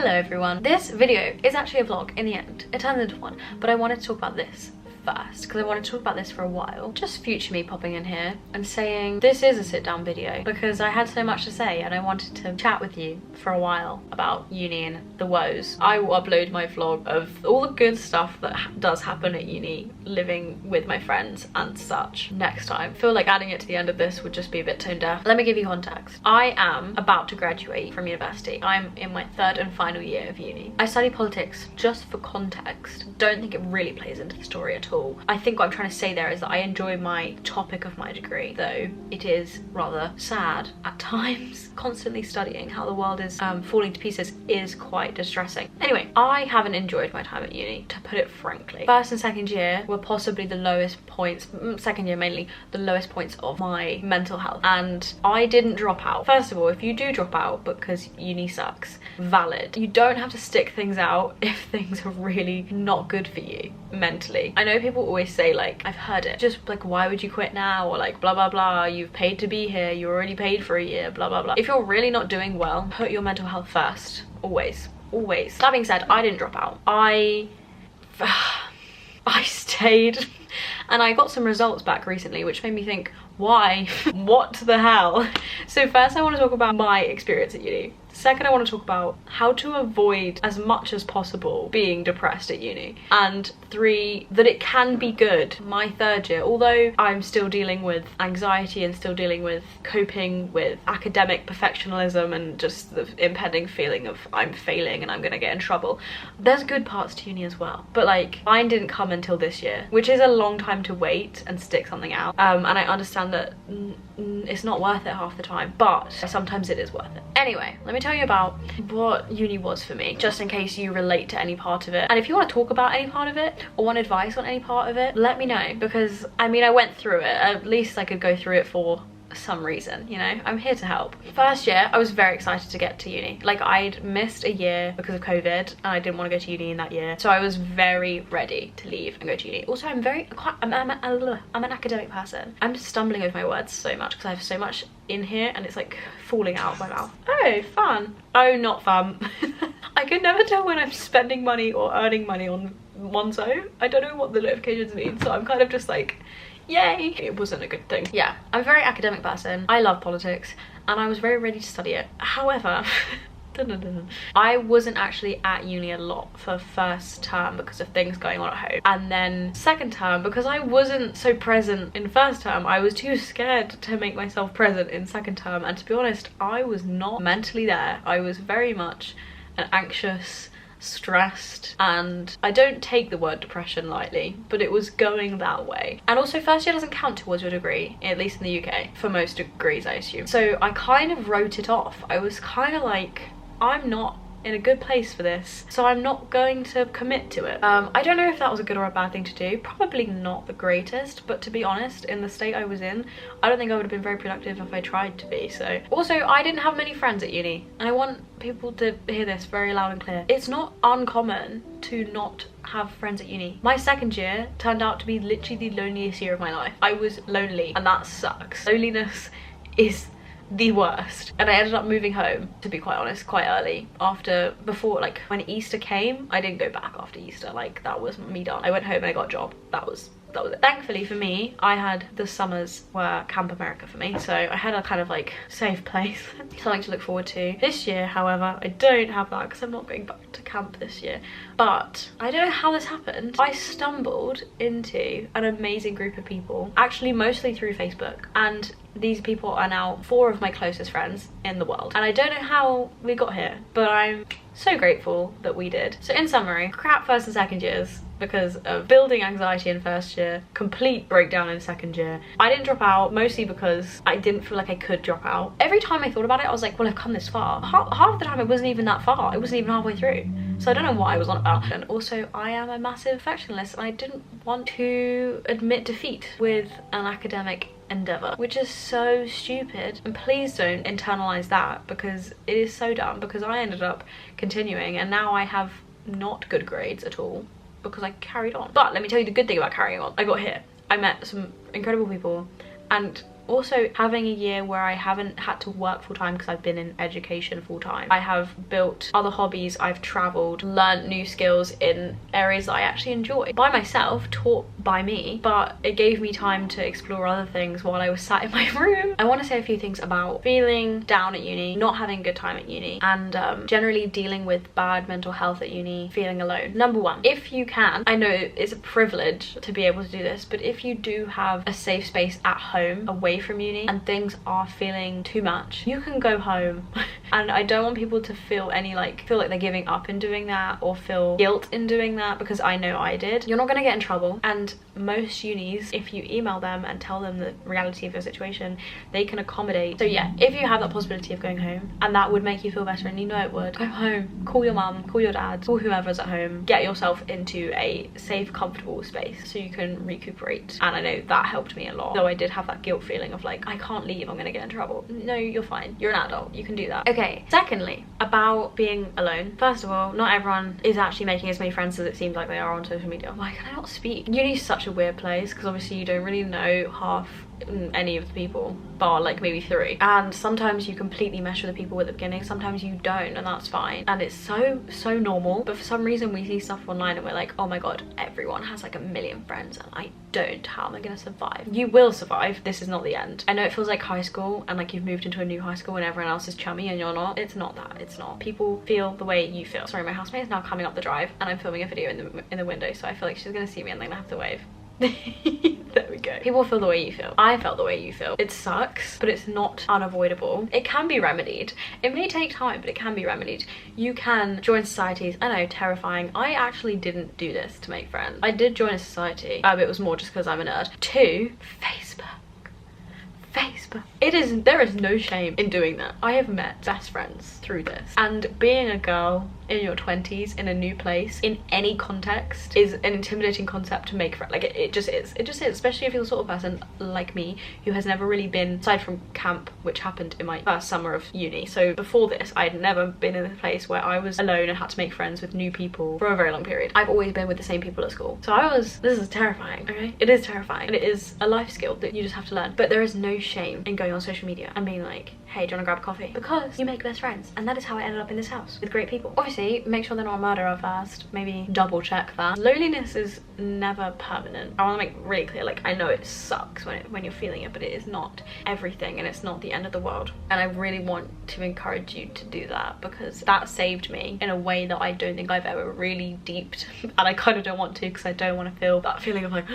Hello everyone. This video is actually a vlog in the end. It turns into one, but I wanted to talk about this first because I wanted to talk about this for a while. Just future me popping in here and saying this is a sit down video because I had so much to say and I wanted to chat with you for a while about uni and the woes. I will upload my vlog of all the good stuff that does happen at uni, living with my friends and such next time. I feel like adding it to the end of this would just be a bit tone deaf. Let me give you context. I am about to graduate from university. I'm in my third and final year of uni. I study politics. Just for context, don't think it really plays into the story at all. I think what I'm trying to say there is that I enjoy my topic of my degree, though it is rather sad at times. Constantly studying how the world is falling to pieces is quite distressing. Anyway, I haven't enjoyed my time at uni, to put it frankly. First and second year were possibly the lowest points, second year mainly, the lowest points of my mental health, and I didn't drop out. First of all, if you do drop out because uni sucks, valid. You don't have to stick things out if things are really not good for you mentally. I know people always say, like, I've heard it, just like, why would you quit now, or like blah blah blah, you've paid to be here, you already paid for a year, blah blah blah. If you're really not doing well, put your mental health first. Always. That being said, I didn't drop out. I stayed and I got some results back recently which made me think, why? What the hell? So first I want to talk about my experience at uni. Second, I want to talk about how to avoid as much as possible being depressed at uni. And three, that it can be good. My third year, although I'm still dealing with anxiety and still dealing with coping with academic perfectionism and just the impending feeling of I'm failing and I'm gonna get in trouble, there's good parts to uni as well. But like, mine didn't come until this year, which is a long time to wait and stick something out. And I understand that it's not worth it half the time, but sometimes it is worth it. Anyway, let me tell you about what uni was for me, just in case you relate to any part of it. And if you want to talk about any part of it or want advice on any part of it, let me know, because I mean, I went through it. At least I could go through it for some reason, you know. I'm here to help. First year I was very excited to get to uni. Like, I'd missed a year because of COVID and I didn't want to go to uni in that year, so I was very ready to leave and go to uni. Also, I'm an academic person. I'm stumbling over my words so much because I have so much in here and it's like falling out of my mouth. Oh, fun. Oh, not fun. I can never tell when I'm spending money or earning money on one's own. I don't know what the notifications mean, so I'm kind of just like, yay. It wasn't a good thing. Yeah, I'm a very academic person. I love politics and I was very ready to study it. However, I wasn't actually at uni a lot for first term because of things going on at home, and then second term because I wasn't so present in first term. I was too scared to make myself present in second term, and to be honest, I was not mentally there. I was very much an anxious, stressed, and I don't take the word depression lightly, but it was going that way. And also, first year doesn't count towards your degree, at least in the UK, for most degrees I assume. So I kind of wrote it off. I was kind of like, I'm not in a good place for this, so I'm not going to commit to it. I don't know if that was a good or a bad thing to do. Probably not the greatest, but to be honest, in the state I was in, I don't think I would have been very productive if I tried to be. So also, I didn't have many friends at uni, and I want people to hear this very loud and clear. It's not uncommon to not have friends at uni. My second year turned out to be literally the loneliest year of my life. I was lonely, and that sucks. Loneliness is the worst. And I ended up moving home, to be quite honest, quite early. Before, like, when Easter came, I didn't go back after Easter. Like, that was me done. I went home and I got a job. That was it. Thankfully for me, I had the summers were Camp America for me, so I had a kind of like safe place, something to look forward to. This year, however, I don't have that because I'm not going back to camp this year. But I don't know how this happened. I stumbled into an amazing group of people, actually mostly through Facebook, and these people are now 4 of my closest friends in the world. And I don't know how we got here, but I'm so grateful that we did. So in summary, crap first and second years because of building anxiety in first year, complete breakdown in second year. I didn't drop out mostly because I didn't feel like I could drop out. Every time I thought about it, I was like, well, I've come this far. Half the time I wasn't even that far. I wasn't even halfway through. So I don't know what I was on about. And also, I am a massive perfectionist and I didn't want to admit defeat with an academic endeavor, which is so stupid. And please don't internalize that, because it is so dumb, because I ended up continuing and now I have not good grades at all because I carried on. But let me tell you the good thing about carrying on. I got here, I met some incredible people, and Also, having a year where I haven't had to work full-time because I've been in education full-time. I have built other hobbies, I've traveled, learned new skills in areas that I actually enjoy. By myself, taught by me, but it gave me time to explore other things while I was sat in my room. I want to say a few things about feeling down at uni, not having a good time at uni, and generally dealing with bad mental health at uni, feeling alone. Number one, if you can, I know it's a privilege to be able to do this, but if you do have a safe space at home away from uni and things are feeling too much, you can go home. And I don't want people to feel like they're giving up in doing that or feel guilt in doing that, because I know I did. You're not gonna get in trouble, and most unis, if you email them and tell them the reality of your situation, they can accommodate. So yeah, if you have that possibility of going home and that would make you feel better, and you know it would, go home, call your mum, call your dad, call whoever's at home, get yourself into a safe, comfortable space so you can recuperate. And I know that helped me a lot, though I did have that guilt feeling of like, I can't leave, I'm gonna get in trouble. No, you're fine, you're an adult, you can do that. Okay, secondly, about being alone. First of all, not everyone is actually making as many friends as it seems like they are on social media. Why can I not speak? Uni is such a weird place because obviously you don't really know half any of the people, bar like maybe 3, and sometimes you completely mesh with the people at the beginning, sometimes you don't, and that's fine, and it's so normal. But for some reason we see stuff online and we're like, oh my god, everyone has like a million friends and I don't. How am I gonna survive? You will survive. This is not the end. I know it feels like high school and like you've moved into a new high school and everyone else is chummy and you're not. It's not that. It's not. People feel the way you feel. Sorry, my housemate is now coming up the drive and I'm filming a video in the window, so I feel like she's gonna see me and then I have to wave. There we go. People feel the way you feel. I felt the way you feel. It sucks, but it's not unavoidable. It can be remedied. It may take time, but it can be remedied. You can join societies. I know, terrifying. I actually didn't do this to make friends. I did join a society, but it was more just because I'm a nerd. 2, Facebook. There is no shame in doing that. I have met best friends through this, and being a girl in your 20s in a new place in any context is an intimidating concept to make friends. Like it just is, especially if you're the sort of person like me who has never really been, aside from camp, which happened in my first summer of uni. So before this, I'd never been in a place where I was alone and had to make friends with new people for a very long period. I've always been with the same people at school, so this is terrifying. Okay, it is terrifying, and it is a life skill that you just have to learn. But there is no shame in going on social media and being like, hey, do you want to grab a coffee? Because you make best friends, and that is how I ended up in this house with great people. Obviously, make sure they're not a murderer first. Maybe double check that. Loneliness is never permanent. I want to make really clear, like, I know it sucks when you're feeling it, but it is not everything, and it's not the end of the world. And I really want to encourage you to do that, because that saved me in a way that I don't think I've ever really deeped, and I kind of don't want to, because I don't want to feel that feeling of like,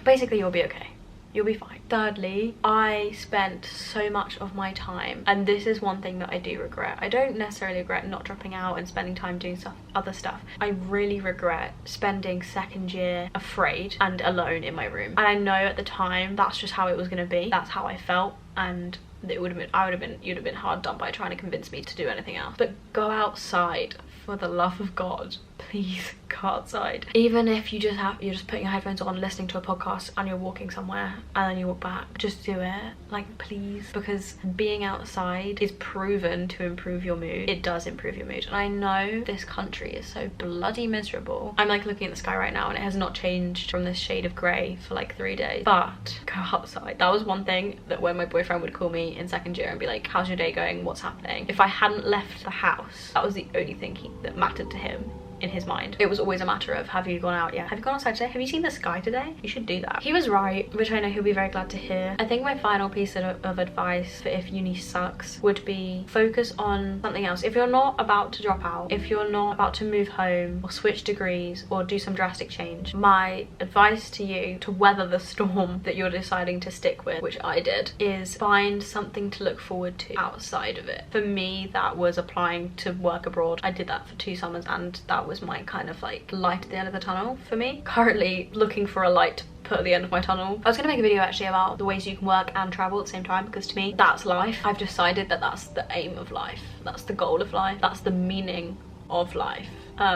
basically you'll be okay. You'll be fine. Thirdly, I spent so much of my time, and this is one thing that I do regret. I don't necessarily regret not dropping out and spending time doing other stuff. I really regret spending second year afraid and alone in my room. And I know at the time that's just how it was gonna be. That's how I felt, and you'd have been hard done by trying to convince me to do anything else. But go outside, for the love of God. Please go outside. Even if you're just putting your headphones on, listening to a podcast, and you're walking somewhere and then you walk back, just do it. Like, please, because being outside is proven to improve your mood. It does improve your mood. And I know this country is so bloody miserable. I'm like looking at the sky right now and it has not changed from this shade of grey for like 3 days. But go outside. That was one thing that when my boyfriend would call me in second year and be like, how's your day going? What's happening? If I hadn't left the house, that was the only thing that mattered to him. In his mind, it was always a matter of, have you gone out yet? Have you gone outside today? Have you seen the sky today? You should do that. He was right, which I know he'll be very glad to hear. I think my final piece of advice for if uni sucks would be focus on something else. If you're not about to drop out, if you're not about to move home or switch degrees or do some drastic change, my advice to you to weather the storm that you're deciding to stick with, which I did, is find something to look forward to outside of it. For me, that was applying to work abroad. I did that for 2 summers, and that was my kind of like light at the end of the tunnel for me. Currently looking for a light to put at the end of my tunnel. I was gonna make a video actually about the ways you can work and travel at the same time, because to me that's life. I've decided that that's the aim of life, that's the goal of life, that's the meaning of life.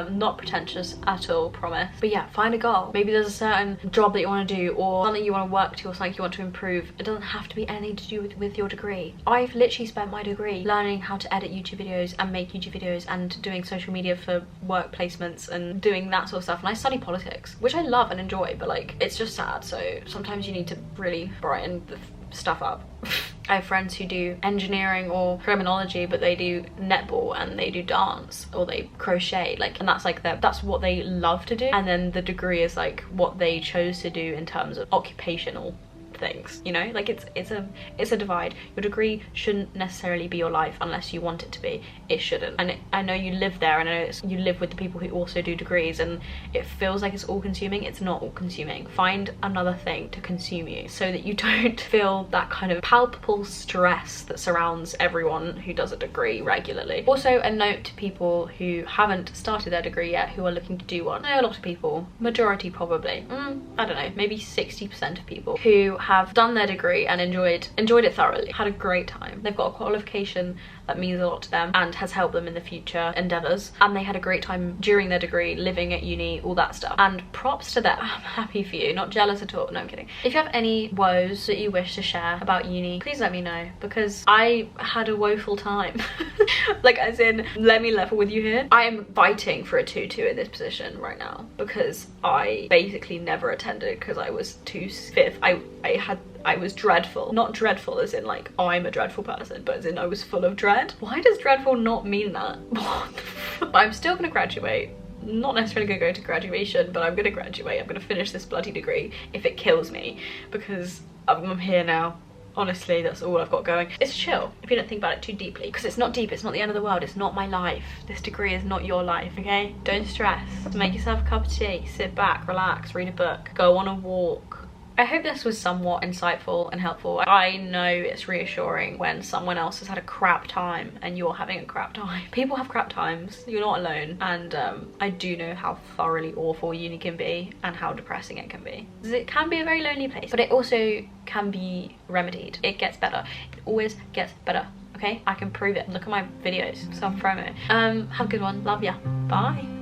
Not pretentious at all, promise. But yeah, find a goal. Maybe there's a certain job that you want to do, or something you want to work to, or something you want to improve. It doesn't have to be anything to do with your degree. I've literally spent my degree learning how to edit YouTube videos and make YouTube videos and doing social media for work placements and doing that sort of stuff. And I study politics, which I love and enjoy, but like, it's just sad. So sometimes you need to really brighten stuff up. I have friends who do engineering or criminology, but they do netball and they do dance or they crochet, like, and that's like that's what they love to do, and then the degree is like what they chose to do in terms of occupational things, you know, like it's a divide. Your degree shouldn't necessarily be your life unless you want it to be. It shouldn't. And I know you live there, and I know you live with the people who also do degrees, and it feels like it's all consuming. It's not all consuming. Find another thing to consume you so that you don't feel that kind of palpable stress that surrounds everyone who does a degree regularly. Also, a note to people who haven't started their degree yet, who are looking to do one. I know a lot of people, majority probably, I don't know, maybe 60% of people who have done their degree and enjoyed it thoroughly, had a great time. They've got a qualification that means a lot to them and has helped them in the future endeavors, and they had a great time during their degree, living at uni, all that stuff, and props to them. I'm happy for you, not jealous at all. No, I'm kidding. If you have any woes that you wish to share about uni, please let me know, because I had a woeful time. Like, as in, let me level with you here. I am fighting for a 2-2 in this position right now because I basically never attended because I was too stiff. I was dreadful. Not dreadful as in like I'm a dreadful person, but as in I was full of dread. Why does dreadful not mean that? But I'm still gonna graduate. Not necessarily gonna go to graduation, but I'm gonna graduate. I'm gonna finish this bloody degree if it kills me, because I'm here now. Honestly, that's all I've got going. It's chill if you don't think about it too deeply, because it's not deep, it's not the end of the world, it's not my life. This degree is not your life, okay? Don't stress. Make yourself a cup of tea, sit back, relax, read a book, go on a walk. I hope this was somewhat insightful and helpful. I know it's reassuring when someone else has had a crap time and you're having a crap time. People have crap times, you're not alone, and I do know how thoroughly awful uni can be and how depressing it can be. It can be a very lonely place, but it also can be remedied. It gets better. It always gets better, okay? I can prove it. Look at my videos, self-promo. Have a good one. Love ya. Bye.